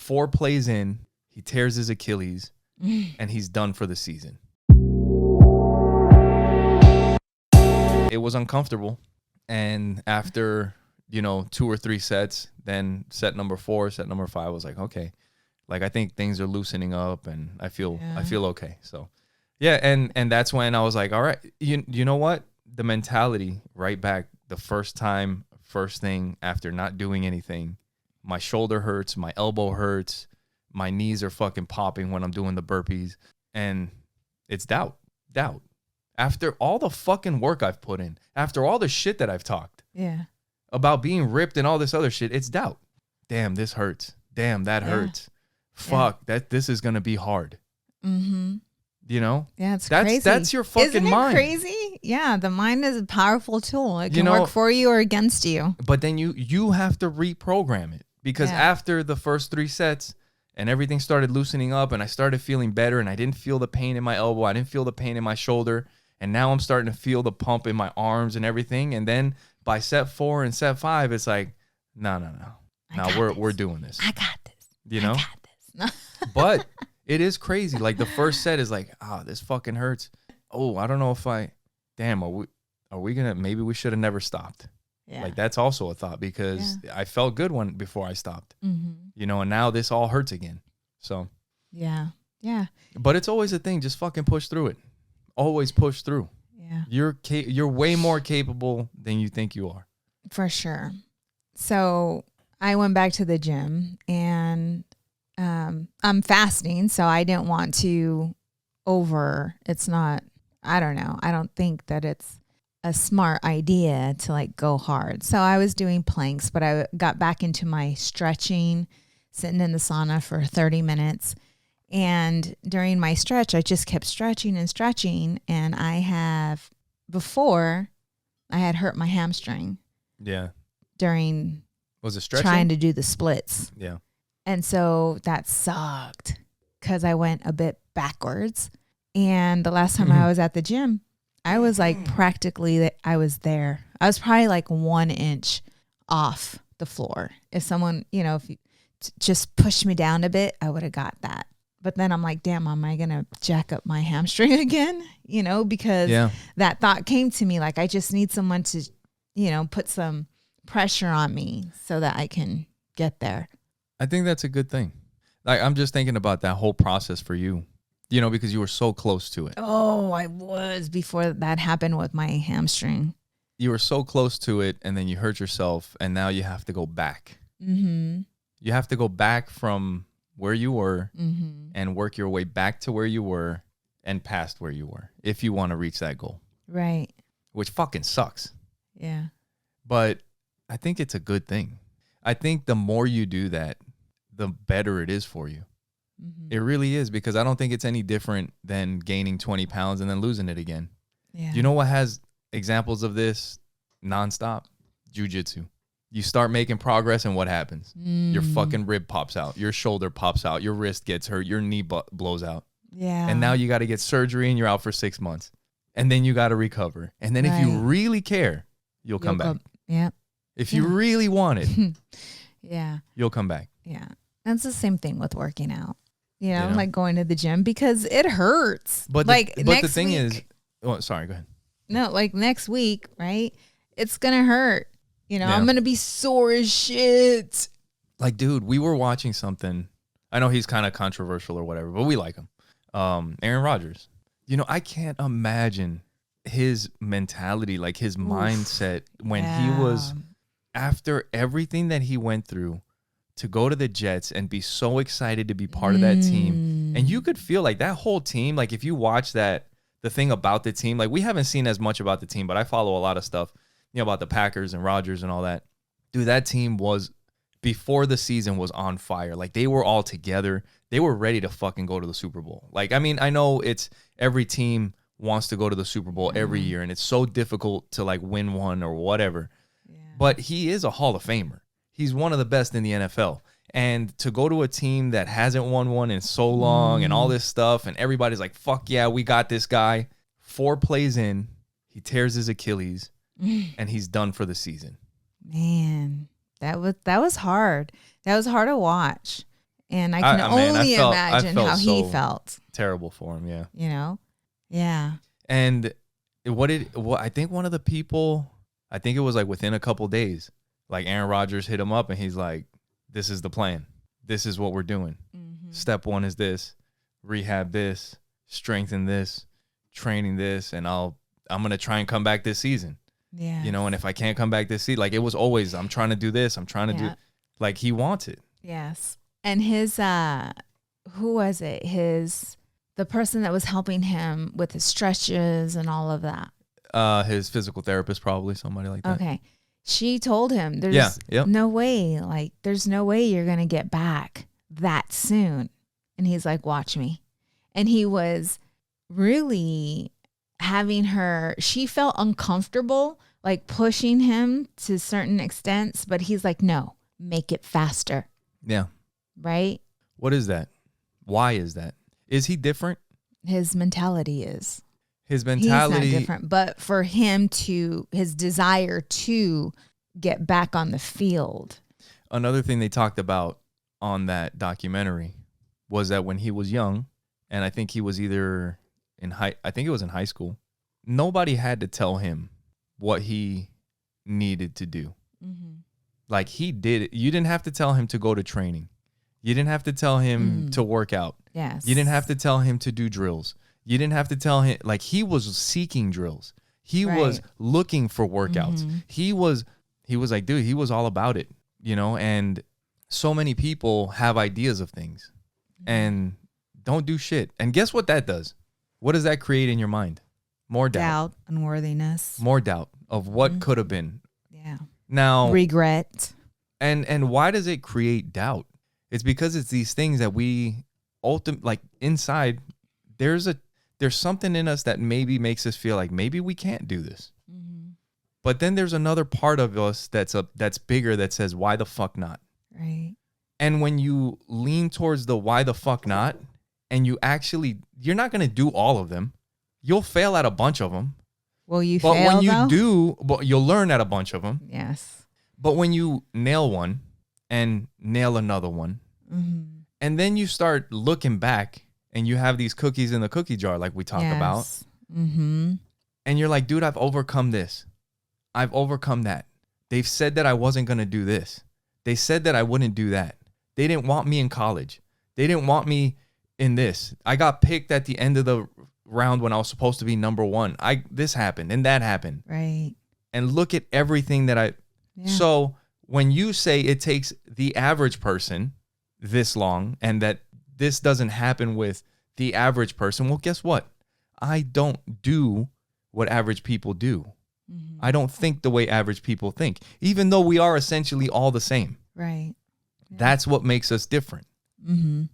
4 plays in, he tears his Achilles, and he's done for the season. It was uncomfortable. And after, 2 or 3 sets, then set number 4, set number 5, I was like, okay. Like, I think things are loosening up, and I feel okay. So, yeah, and that's when I was like, all right, you know what? The mentality right back the first thing after not doing anything. My shoulder hurts, my elbow hurts, my knees are fucking popping when I'm doing the burpees, and it's doubt. After all the fucking work I've put in, after all the shit that I've talked about being ripped and all this other shit, it's doubt. Damn, this hurts. Damn, that hurts. Fuck, this is going to be hard. Mm-hmm. Yeah, it's crazy. That's your fucking Isn't it mind. Crazy? Yeah, the mind is a powerful tool. It can work for you or against you. But then you have to reprogram it, because after the first 3 sets and everything started loosening up and I started feeling better and I didn't feel the pain in my elbow, I didn't feel the pain in my shoulder, and now I'm starting to feel the pump in my arms and everything. And then by set 4 and set 5, it's like, no. Now we're doing this. I got this. I got this. But it is crazy. Like, the first set is like, this fucking hurts. Oh, I don't know if are we gonna, maybe we should have never stopped. Yeah. Like, that's also a thought, because I felt good before I stopped, and now this all hurts again. So yeah. But it's always a thing. Just fucking push through it. Always push through. Yeah. You're way more capable than you think you are. For sure. So I went back to the gym, and I'm fasting, so I didn't want to it's not, I don't know. I don't think that it's a smart idea to like go hard. So I was doing planks, but I got back into my stretching, sitting in the sauna for 30 minutes. And during my stretch, I just kept stretching and stretching. And before I had hurt my hamstring. Yeah. Was it stretching? Trying to do the splits. Yeah. And so that sucked because I went a bit backwards. And the last time I was at the gym, I was like practically, I was there. I was probably like 1 inch off the floor. If someone, if you just pushed me down a bit, I would have got that. But then I'm like, damn, am I going to jack up my hamstring again? Because that thought came to me, like, I just need someone to, put some pressure on me so that I can get there. I think that's a good thing. Like, I'm just thinking about that whole process for you, because you were so close to it. Oh, I was before that happened with my hamstring. You were so close to it, and then you hurt yourself, and now you have to go back. Mm-hmm. You have to go back from where you were and work your way back to where you were and past where you were if you want to reach that goal. Right. Which fucking sucks. Yeah. But I think it's a good thing. I think the more you do that, the better it is for you. Mm-hmm. It really is, because I don't think it's any different than gaining 20 pounds and then losing it again. Yeah. You know what has examples of this nonstop? Jiu-jitsu. You start making progress, and what happens? Your fucking rib pops out. Your shoulder pops out. Your wrist gets hurt. Your knee blows out. Yeah. And now you got to get surgery, and you're out for 6 months. And then you got to recover. And then if you really care, you'll come back. Yeah. If you really want it, you'll come back. Yeah. That's the same thing with working out. Like going to the gym, because it hurts. But the thing is, sorry, go ahead. No, like next week, right? It's going to hurt. Yeah. I'm going to be sore as shit. Like, dude, we were watching something. I know he's kind of controversial or whatever, but we like him. Aaron Rodgers. I can't imagine his mentality, like his mindset when he was, after everything that he went through, to go to the Jets and be so excited to be part of that team. And you could feel like that whole team, like if you watch the thing about the team, like we haven't seen as much about the team, but I follow a lot of stuff, about the Packers and Rodgers and all that. Dude, that team was, before the season, was on fire. Like, they were all together. They were ready to fucking go to the Super Bowl. Like, I mean, I know it's every team wants to go to the Super Bowl every year, and it's so difficult to like win one or whatever. Yeah. But he is a Hall of Famer. He's one of the best in the NFL. And to go to a team that hasn't won one in so long and all this stuff, and everybody's like, fuck yeah, we got this guy. 4 plays in, he tears his Achilles, and he's done for the season. Man, that was hard. That was hard to watch. And I can only imagine how he felt. Terrible for him, yeah. You know? Yeah. And I think one of the people, I think it was like within a couple days, like Aaron Rodgers hit him up and he's like, this is the plan. This is what we're doing. Mm-hmm. Step 1 is this, rehab this, strengthen this, training this, and I'm going to try and come back this season. Yeah. You know, and if I can't come back this season, like it was always, I'm trying to do this. I'm trying to do, like he wants it. Yes. And his, who was it? The person that was helping him with his stretches and all of that. His physical therapist, probably somebody like that. Okay. She told him there's no way, like there's no way you're going to get back that soon. And he's like, watch me. And he was really having her, she felt uncomfortable, like pushing him to certain extents, but he's like, no, make it faster. Yeah. Right? What is that? Why is that? Is he different? His mentality is. His mentality. He's not different, but for him his desire to get back on the field. Another thing they talked about on that documentary was that when he was young, and I think he was either in high school, nobody had to tell him what he needed to do. Mm-hmm. Like he did it. You didn't have to tell him to go to training. You didn't have to tell him to work out. Yes. You didn't have to tell him to do drills. You didn't have to tell him, like he was seeking drills. He was looking for workouts. Mm-hmm. He was like, dude, he was all about it, you know, and so many people have ideas of things and don't do shit. And guess what that does? What does that create in your mind? More doubt. Unworthiness. More doubt of what could have been. Yeah. Now, regret. And why does it create doubt? It's because it's these things that we like inside, there's something in us that maybe makes us feel like maybe we can't do this. Mm-hmm. But then there's another part of us that's bigger that says, why the fuck not? Right. And when you lean towards the why the fuck not, and you're not going to do all of them. You'll fail at a bunch of them. Will you fail, when you though? Do, you'll learn at a bunch of them. Yes. But when you nail one and nail another one, and then you start looking back and you have these cookies in the cookie jar like we talk about, and you're like, dude, I've overcome this. I've overcome that. They've said that I wasn't going to do this. They said that I wouldn't do that. They didn't want me in college. They didn't want me in this. I got picked at the end of the round when I was supposed to be number 1. This happened and that happened. Right. And look at everything that So when you say it takes the average person this long and that this doesn't happen with the average person, well, guess what? I don't do what average people do. Mm-hmm. I don't think the way average people think, even though we are essentially all the same. Right. Yeah. That's what makes us different. Mm-hmm.